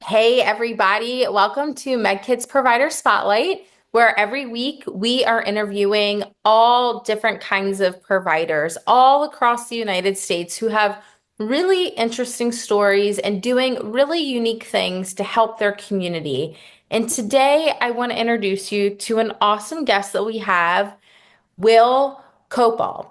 Hey, everybody. Welcome to Meddkit's Provider Spotlight, where every week we are interviewing all different kinds of providers all across the United States who have really interesting stories and doing really unique things to help their community. And today I want to introduce you to an awesome guest that we have, Will Koopal.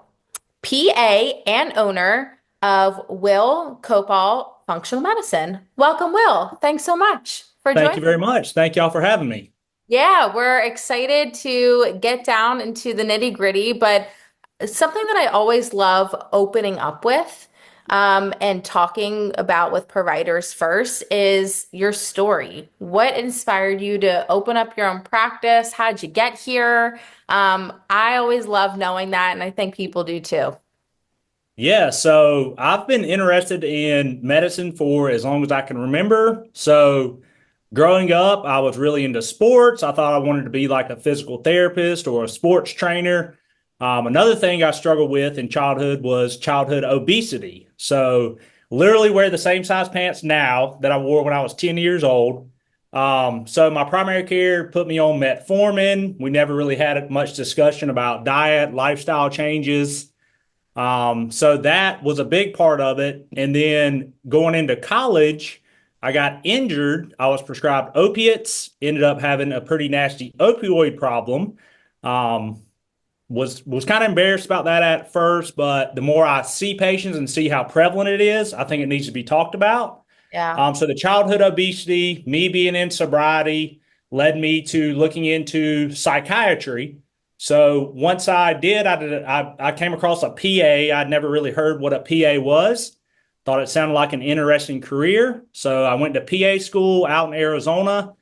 PA and owner of Will Koopal Functional Medicine. Welcome, Will. Thanks so much for Thank you joining. very much. Thank y'all for having me. Yeah, we're excited to get down into the nitty-gritty, but something that I always love opening up with and talking about with providers first is your story. What inspired you to open up your own practice? How did you get here? I always love knowing that, and I think people do too. Yeah, so I've been interested in medicine for as long as I can remember. So growing up, I was really into sports. I thought I wanted to be like a physical therapist or a sports trainer. Another thing I struggled with in childhood was childhood obesity. So literally wear the same size pants now that I wore when I was 10 years old. So my primary care put me on metformin. We never really had much discussion about diet, lifestyle changes. So that was a big part of it. And then going into college, I got injured. I was prescribed opiates, ended up having a pretty nasty opioid problem. Um, was kind of embarrassed about that at first, but the more I see patients and see how prevalent it is, I think it needs to be talked about. Yeah. So the childhood obesity, me being in sobriety, led me to looking into psychiatry. So once I came across a PA. I'd never really heard what a PA was. Thought it sounded like an interesting career. So I went to PA school out in Arizona,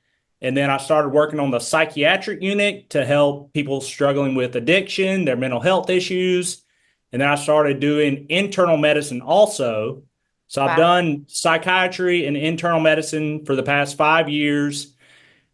and then I started working on the psychiatric unit to help people struggling with addiction, their mental health issues. And then I started doing internal medicine also. So I've Wow. done psychiatry and internal medicine for the past 5 years.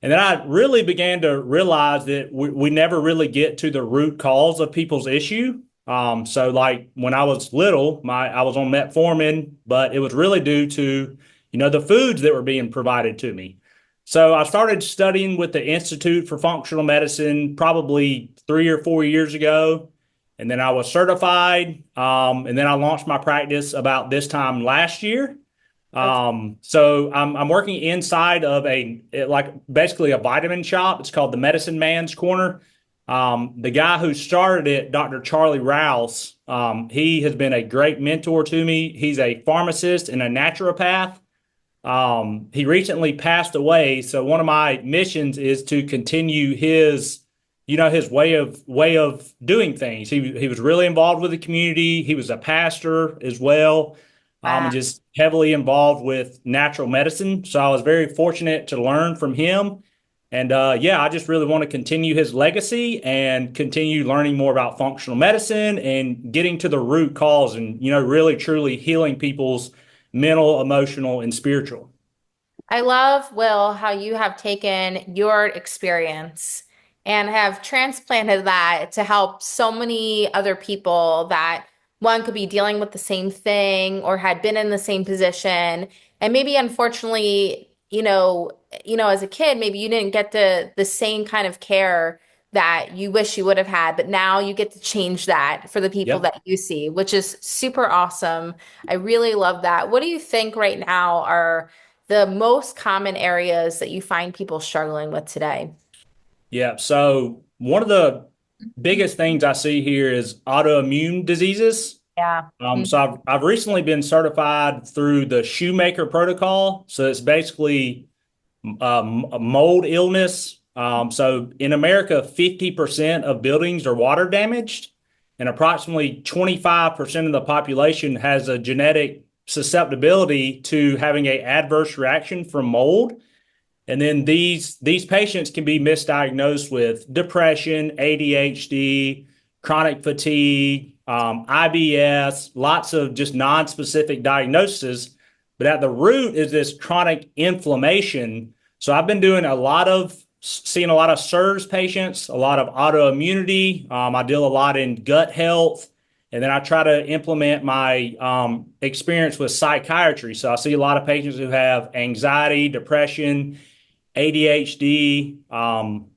And then I really began to realize that we never really get to the root cause of people's issue. So like when I was little, I was on metformin, but it was really due to, the foods that were being provided to me. So I started studying with the Institute for Functional Medicine probably 3 or 4 years ago. And then I was certified. And then I launched my practice about this time last year. That's So I'm working inside of like basically a vitamin shop. It's called the Medicine Man's Corner. The guy who started it, Dr. Charlie Rouse, he has been a great mentor to me. He's a pharmacist and a naturopath. He recently passed away, so one of my missions is to continue his way of doing things. He was really involved with the community. He was a pastor as well, wow. and just heavily involved with natural medicine. So I was very fortunate to learn from him. And yeah, I just really want to continue his legacy and continue learning more about functional medicine and getting to the root cause and, really truly healing people's mental, emotional, and spiritual. I love, Will, how you have taken your experience and have transplanted that to help so many other people that one could be dealing with the same thing or had been in the same position. And maybe unfortunately, as a kid, maybe you didn't get the same kind of care that you wish you would have had, but now you get to change that for the people Yep. that you see, which is super awesome. I really love that. What do you think right now are the most common areas that you find people struggling with today? Yeah. So one of the biggest things I see here is autoimmune diseases. Yeah. So I've recently been certified through the Shoemaker protocol. So it's basically a mold illness. So in America, 50% of buildings are water damaged, and approximately 25% of the population has a genetic susceptibility to having an adverse reaction from mold. And then these patients can be misdiagnosed with depression, ADHD, chronic fatigue, IBS, lots of just non-specific diagnoses. But at the root is this chronic inflammation. So I've been doing seeing a lot of SIRS patients, a lot of autoimmunity. I deal a lot in gut health And then I try to implement my experience with psychiatry. So I see a lot of patients who have anxiety, depression, ADHD.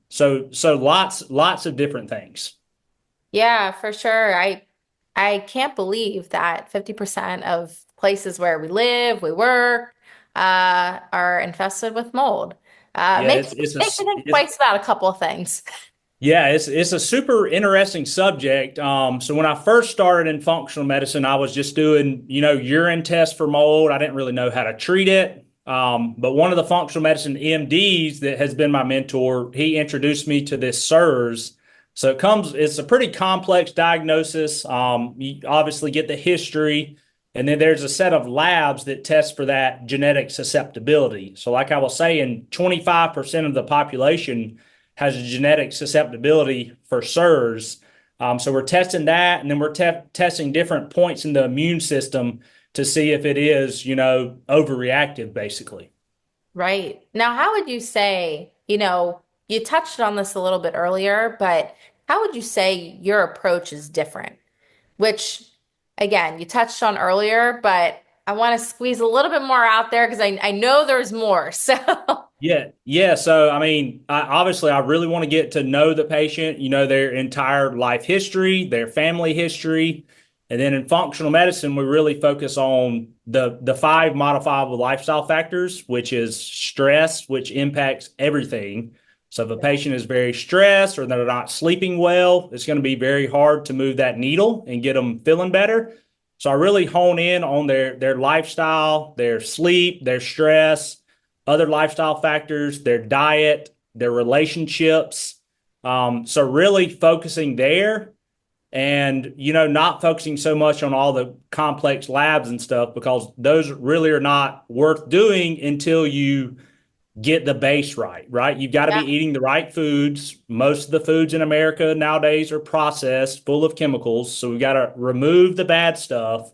So lots of different things. Yeah, for sure. I can't believe that 50% of places where we live, we work, are infested with mold. Yeah, Makes me think twice about a couple of things. yeah, it's a super interesting subject. So when I first started in functional medicine, I was just doing, urine tests for mold. I didn't really know how to treat it. But one of the functional medicine MDs that has been my mentor, he introduced me to this SIRS. So it's a pretty complex diagnosis. You obviously get the history, and then there's a set of labs that test for that genetic susceptibility. So like I was saying, 25% of the population has a genetic susceptibility for SIRS. So we're testing that, and then we're testing different points in the immune system to see if it is, overreactive, basically. Right. Now, how would you say, you touched on this a little bit earlier, but how would you say your approach is different? Which, again, you touched on earlier, but I want to squeeze a little bit more out there because I know there's more. So, Yeah, yeah. So, I mean, obviously, I really want to get to know the patient, their entire life history, their family history. And then in functional medicine, we really focus on the five modifiable lifestyle factors, which is stress, which impacts everything. So if a patient is very stressed or they're not sleeping well, it's going to be very hard to move that needle and get them feeling better. So I really hone in on their lifestyle, their sleep, their stress, other lifestyle factors, their diet, their relationships. So really focusing there and, not focusing so much on all the complex labs and stuff because those really are not worth doing until you get the base right, right? You've got to be yeah. eating the right foods. Most of the foods in America nowadays are processed, full of chemicals. So we've got to remove the bad stuff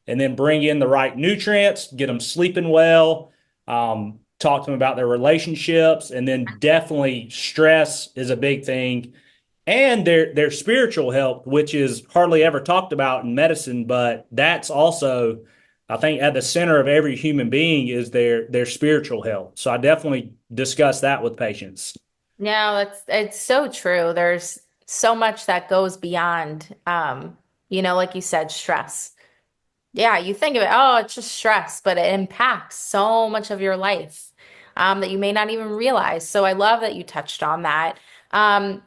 and then bring in the right nutrients, get them sleeping well, talk to them about their relationships, and then definitely stress is a big thing. And their spiritual health, which is hardly ever talked about in medicine, but that's also I think at the center of every human being is their spiritual health. So I definitely discuss that with patients. No, it's so true. There's so much that goes beyond, like you said, stress. Yeah, you think of it, oh, it's just stress, but it impacts so much of your life that you may not even realize. So I love that you touched on that.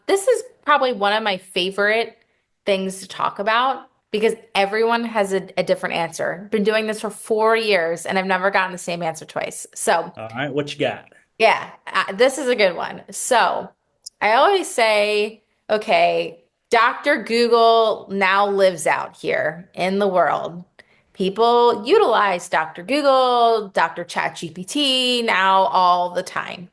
This is probably one of my favorite things to talk about because everyone has a different answer. Been doing this for 4 years and I've never gotten the same answer twice. So All right, what you got? yeah, this is a good one. So I always say, okay, Dr. Google now lives out here in the world. People utilize Dr. Google, Dr. ChatGPT now all the time.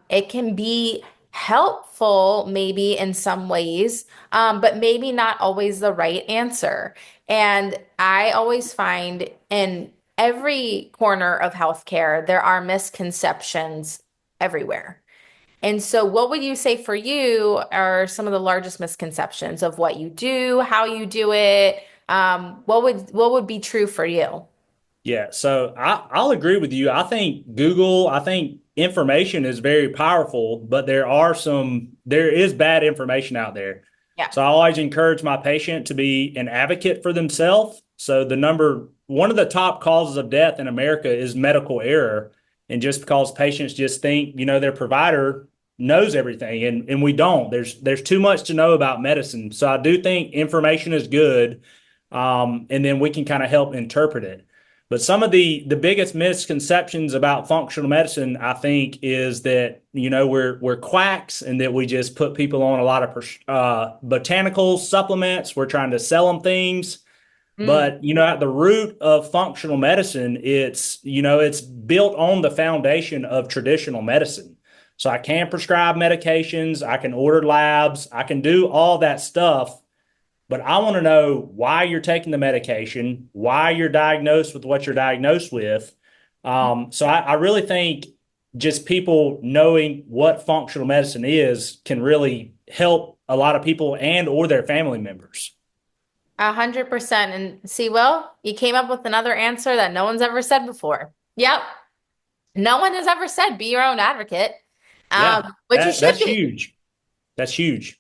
It can be helpful maybe in some ways, but maybe not always the right answer. And I always find in every corner of healthcare, there are misconceptions everywhere. And so, what would you say for you are some of the largest misconceptions of what you do, how you do it? What would be true for you? Yeah, so I'll agree with you. I think information is very powerful, but there is bad information out there. Yeah. So I always encourage my patient to be an advocate for themselves. So one of the top causes of death in America is medical error. And just because patients just think, their provider knows everything and we don't. There's too much to know about medicine. So I do think information is good. And then we can kind of help interpret it. But some of the biggest misconceptions about functional medicine, I think, is that we're quacks and that we just put people on a lot of botanical supplements. We're trying to sell them things, Mm, but at the root of functional medicine, it's built on the foundation of traditional medicine. So I can prescribe medications, I can order labs, I can do all that stuff, but I want to know why you're taking the medication, why you're diagnosed with what you're diagnosed with. So I really think just people knowing what functional medicine is can really help a lot of people and or their family members. 100%. And see, Will, you came up with another answer that no one's ever said before. Yep. No one has ever said be your own advocate, Yeah, which you should that's be. huge. That's huge.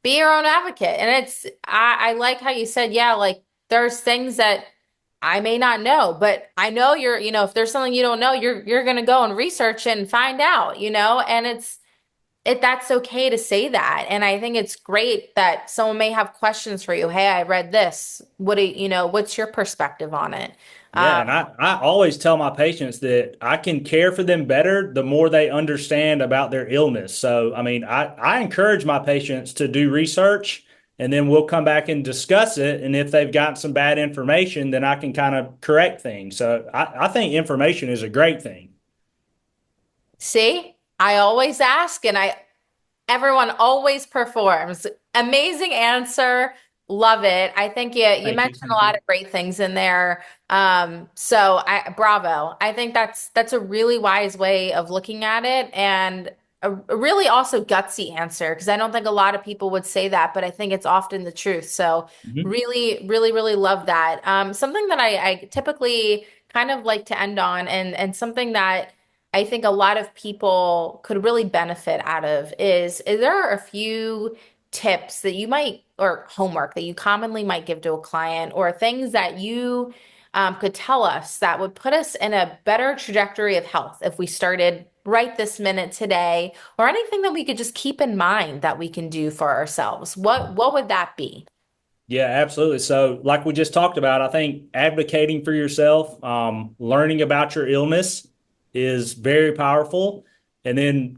Be your own advocate. And I like how you said, yeah, like there's things that I may not know, but I know if there's something you don't know, you're gonna go and research and find out, and that's okay to say that. And I think it's great that someone may have questions for you. Hey, I read this. What's your perspective on it? Yeah, Um, and I always tell my patients that I can care for them better the more they understand about their illness. So, I mean, I encourage my patients to do research and then we'll come back and discuss it. And if they've got some bad information, then I can kind of correct things. So I think information is a great thing. See, I always ask, and everyone always performs. Amazing answer. Love it. I think you Thank you. mentioned a Thank lot you. of great things in there. So bravo. I think that's a really wise way of looking at it and a really also gutsy answer because I don't think a lot of people would say that, but I think it's often the truth. So Mhm. really, really, really love that. Something that I typically kind of like to end on and something that I think a lot of people could really benefit out of is there a few tips that you might or homework that you commonly might give to a client or things that you could tell us that would put us in a better trajectory of health if we started right this minute today or anything that we could just keep in mind that we can do for ourselves? What would that be? Yeah, absolutely. So, like we just talked about, I think advocating for yourself, learning about your illness is very powerful. And then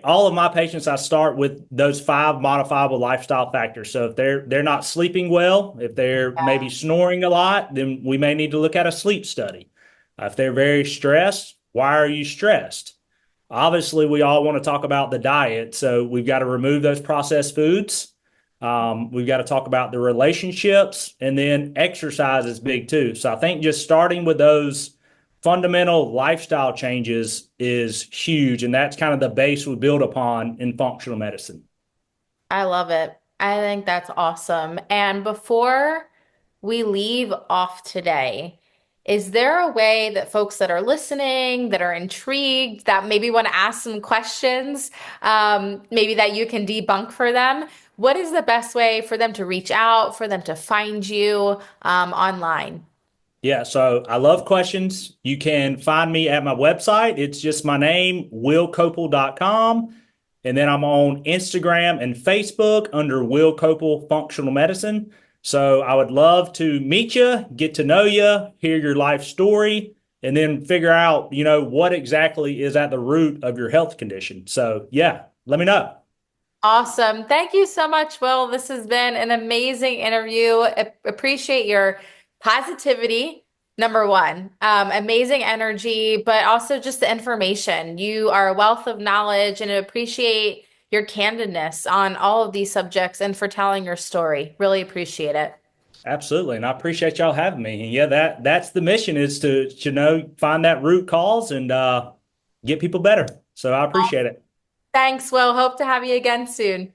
all of my patients, I start with those five modifiable lifestyle factors. So, if they're not sleeping well, if they're maybe snoring a lot, then we may need to look at a sleep study. If they're very stressed, why are you stressed? Obviously, we all want to talk about the diet, so we've got to remove those processed foods. We've got to talk about the relationships, and then exercise is big too. So I think just starting with those fundamental lifestyle changes is huge, and that's kind of the base we build upon in functional medicine. I love it. I think that's awesome. And before we leave off today, is there a way that folks that are listening, that are intrigued, that maybe want to ask some questions, maybe that you can debunk for them? What is the best way for them to reach out, for them to find you online? Yeah, so I love questions. You can find me at my website. It's just my name, willkoopal.com. And then I'm on Instagram and Facebook under Will Koopal Functional Medicine. So I would love to meet you, get to know you, hear your life story, and then figure out, what exactly is at the root of your health condition. So yeah, let me know. Awesome. Thank you so much, Will. This has been an amazing interview. Appreciate your positivity, number one. Amazing energy, but also just the information. You are a wealth of knowledge and I appreciate your candidness on all of these subjects and for telling your story. Really appreciate it. Absolutely. And I appreciate y'all having me. And yeah, that's the mission is to, find that root cause and get people better. So I appreciate it. Thanks, Will. Hope to have you again soon.